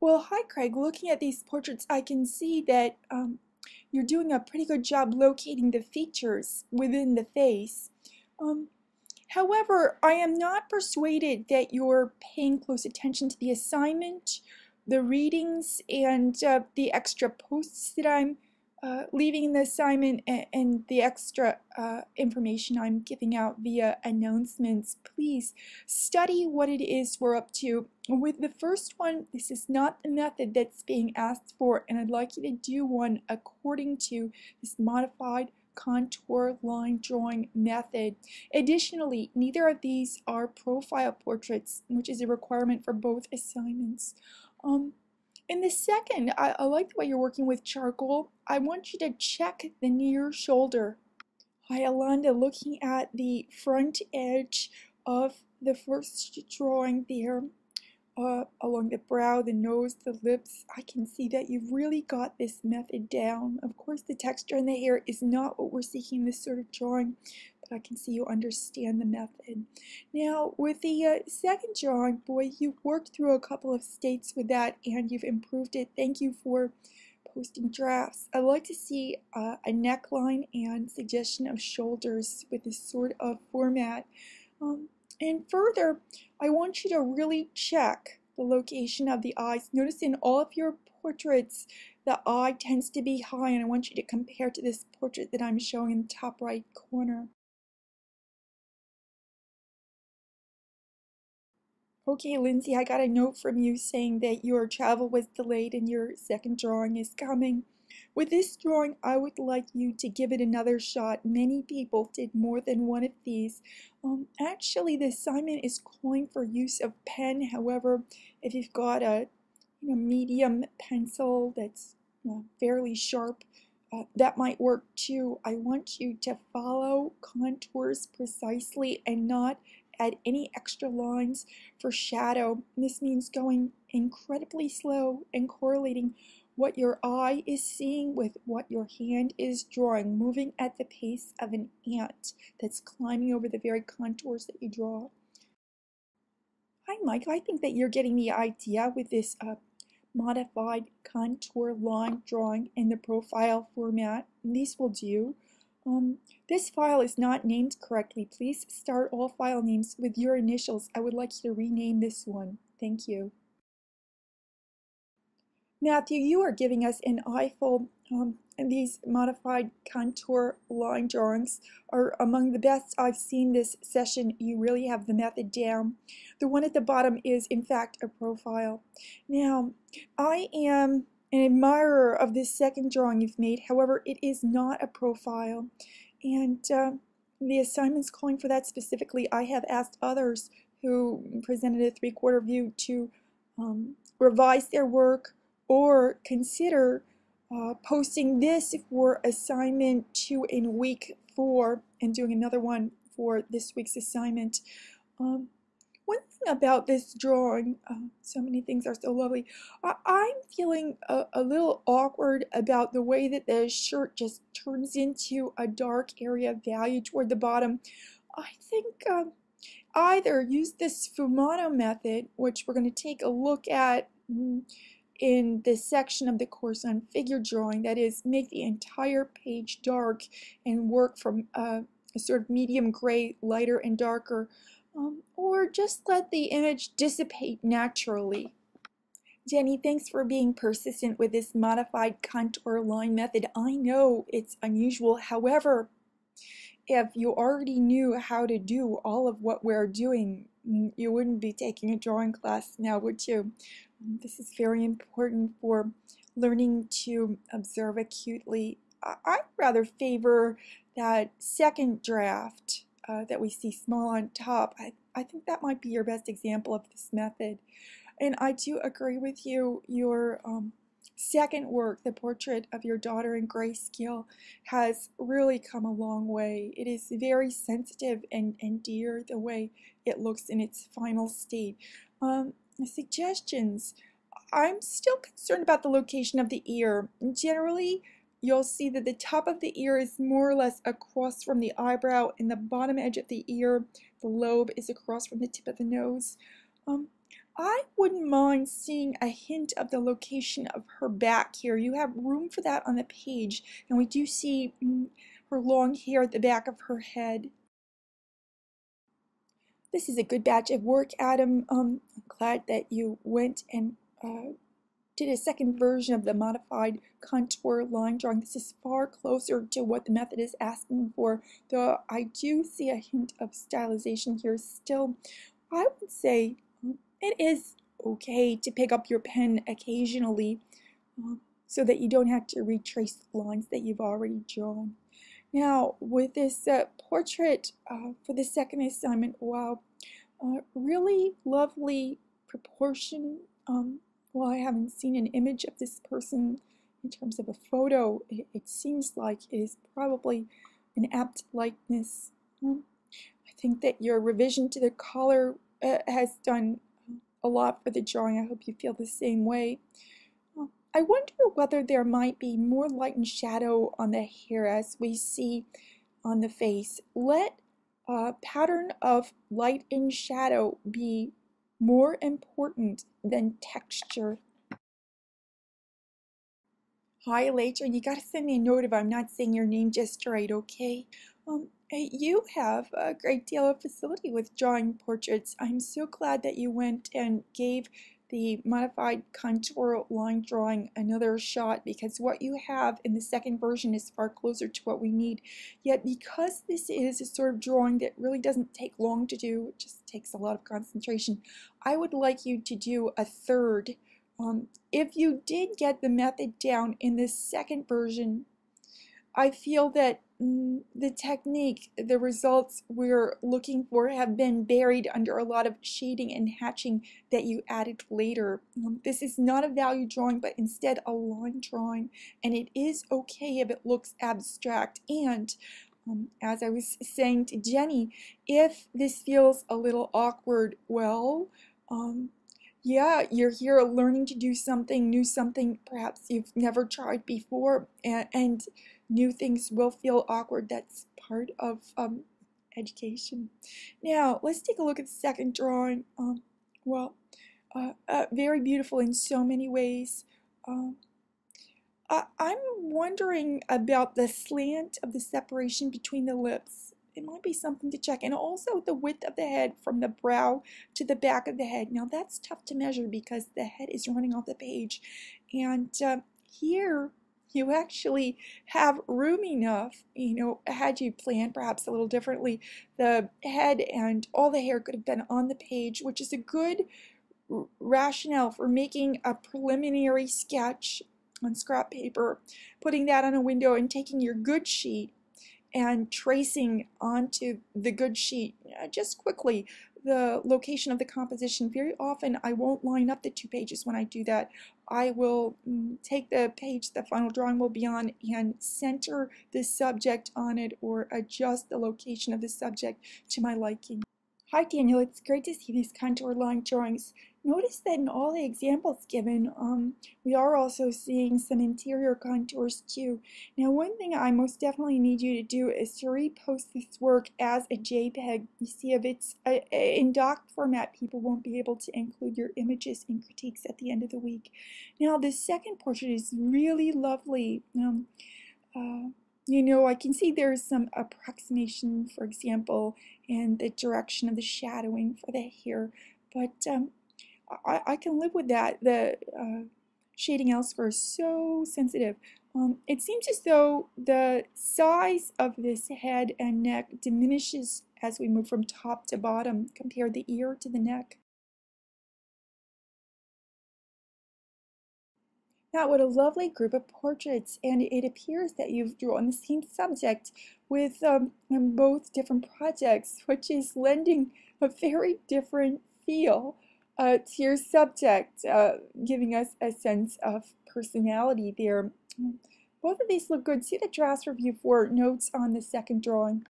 Well, hi Craig. Looking at these portraits, I can see that you're doing a pretty good job locating the features within the face. Um, However, I am not persuaded that you're paying close attention to the assignment, the readings, and the extra posts that I'm leaving in the assignment and the extra information I'm giving out via announcements. Please study what it is we're up to. With the first one, this is not the method that's being asked for, and I'd like you to do one according to this modified contour line drawing method. Additionally, neither of these are profile portraits, which is a requirement for both assignments. In the second, I like the way you're working with charcoal. I want you to check the near shoulder. Hi, Alonda, looking at the front edge of the first drawing there, along the brow, the nose, the lips, I can see that you've really got this method down. Of course, the texture in the hair is not what we're seeking in this sort of drawing, but I can see you understand the method. Now, with the second drawing, boy, you've worked through a couple of states with that and you've improved it. Thank you for posting drafts. I'd like to see a neckline and suggestion of shoulders with this sort of format. And further, I want you to really check the location of the eyes. Notice in all of your portraits, the eye tends to be high, and I want you to compare to this portrait that I'm showing in the top right corner. Okay, Lindsay, I got a note from you saying that your travel was delayed and your second drawing is coming. With this drawing, I would like you to give it another shot. Many people did more than one of these. Actually, the assignment is calling for use of pen. However, if you've got a medium pencil that's fairly sharp, that might work too. I want you to follow contours precisely and not add any extra lines for shadow. This means going incredibly slow and correlating what your eye is seeing with what your hand is drawing, moving at the pace of an ant that's climbing over the very contours that you draw. Hi, Mike. I think that you're getting the idea with this modified contour line drawing in the profile format. These will do. This file is not named correctly. Please start all file names with your initials. I would like you to rename this one. Thank you. Matthew, you are giving us an eyeful, and these modified contour line drawings are among the best I've seen this session. You really have the method down. The one at the bottom is, in fact, a profile. Now, I am an admirer of this second drawing you've made. However, it is not a profile, and the assignment's calling for that specifically. I have asked others who presented a three-quarter view to revise their work or consider posting this for assignment 2 in week 4 and doing another one for this week's assignment. One thing about this drawing, so many things are so lovely, I'm feeling a little awkward about the way that the shirt just turns into a dark area of value toward the bottom. I think either use this Fumano method, which we're going to take a look at in this section of the course on figure drawing, that is, make the entire page dark and work from a sort of medium gray, lighter and darker, or just let the image dissipate naturally. Jenny, thanks for being persistent with this modified contour line method. I know it's unusual. However, if you already knew how to do all of what we're doing, you wouldn't be taking a drawing class now, would you? This is very important for learning to observe acutely. I'd rather favor that second draft that we see small on top. I think that might be your best example of this method. And I do agree with you. Your second work, the portrait of your daughter in grayscale, has really come a long way. It is very sensitive and dear the way it looks in its final state. Suggestions. I'm still concerned about the location of the ear. Generally, you'll see that the top of the ear is more or less across from the eyebrow, and the bottom edge of the ear, the lobe, is across from the tip of the nose. I wouldn't mind seeing a hint of the location of her back here. You have room for that on the page, and we do see her long hair at the back of her head. This is a good batch of work, Adam. I'm glad that you went and did a second version of the modified contour line drawing. This is far closer to what the method is asking for, though I do see a hint of stylization here still. I would say it is okay to pick up your pen occasionally so that you don't have to retrace the lines that you've already drawn. Now, with this portrait for the second assignment, wow, really lovely proportion. While I haven't seen an image of this person in terms of a photo, it seems like it is probably an apt likeness. I think that your revision to the color has done a lot for the drawing. I hope you feel the same way. I wonder whether there might be more light and shadow on the hair as we see on the face. Let pattern of light and shadow be more important than texture. Hi, Later. You gotta send me a note if I'm not saying your name just right, okay? You have a great deal of facility with drawing portraits. I'm so glad that you went and gave the modified contour line drawing another shot, because what you have in the second version is far closer to what we need. Yet because this is a sort of drawing that really doesn't take long to do, it just takes a lot of concentration, I would like you to do a third. If you did get the method down in the second version, I feel that the technique, the results we're looking for have been buried under a lot of shading and hatching that you added later. This is not a value drawing, but instead a line drawing, and it is okay if it looks abstract. And as I was saying to Jenny, if this feels a little awkward, well, yeah, you're here learning to do something new, something perhaps you've never tried before, and new things will feel awkward. That's part of education. Now, let's take a look at the second drawing. Well, very beautiful in so many ways. I'm wondering about the slant of the separation between the lips. It might be something to check. And also the width of the head from the brow to the back of the head. Now that's tough to measure because the head is running off the page. And here you actually have room enough, had you planned perhaps a little differently, the head and all the hair could have been on the page, which is a good rationale for making a preliminary sketch on scrap paper, putting that on a window and taking your good sheet and tracing onto the good sheet just quickly the location of the composition. Very often I won't line up the two pages when I do that. I will take the page the final drawing will be on and center the subject on it or adjust the location of the subject to my liking. Hi Daniel, it's great to see these contour line drawings. Notice that in all the examples given, we are also seeing some interior contours too. Now one thing I most definitely need you to do is to repost this work as a JPEG. You see, if it's in doc format, people won't be able to include your images and critiques at the end of the week. Now this second portrait is really lovely. I can see there's some approximation, for example, in the direction of the shadowing for the hair, but I can live with that. The shading elsewhere is so sensitive. It seems as though the size of this head and neck diminishes as we move from top to bottom. Compare the ear to the neck. Now, what a lovely group of portraits, and it appears that you've drawn the same subject with both different projects, which is lending a very different feel to your subject, giving us a sense of personality there. Both of these look good. See the draft review for notes on the second drawing.